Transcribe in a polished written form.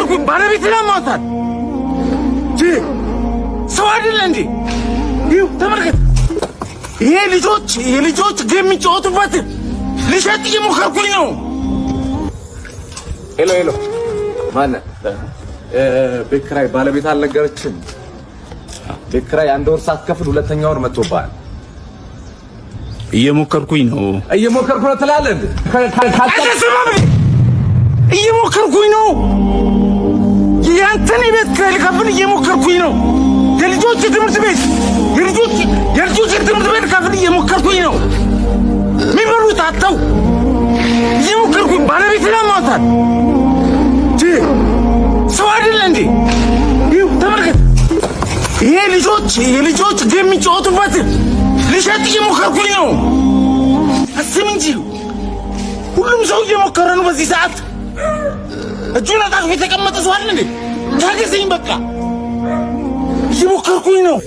እየሞከርኩኝ ባለቤት ለማውጣት ሰው አይደለ እንዴ? ይኸው ተመልከት። ይሄ ልጆች ጌም የሚጫወቱበት ልሸጥ እየሞከርኩኝ ነው። ሄሎ ማነህ? ቤት ኪራይ ባለቤት አልነገረችም? ቤት ኪራይ አንድ ወር ሳትከፍል ሁለተኛ ወር መጥቶብሃል። እየሞከርኩኝ ነው ትላለህ እንዴ? እየሞከርኩኝ ነው። ያንተን ቤት ኪራይ ልከፍል እየሞከርኩኝ ነው። የልጆች ትምህርት ቤት ልከፍል እየሞከርኩኝ ነው። የሚበሉት አጥተው እየሞከርኩኝ ባለቤት ለማውጣት ሰው አይደለ እንዴ? ይኸው ተመልከት። ይሄ ልጆች ጌም የሚጫወቱበት ልሸጥ እየሞከርኩኝ ነው። አስብ እንጂ ሁሉም ሰው እየሞከረ ነው በዚህ ሰዓት። እጁን አጣጥፎ የተቀመጠ ሰው አለ እንዴ? ታገሰኝ በቃ እየሞከርኩኝ ነው።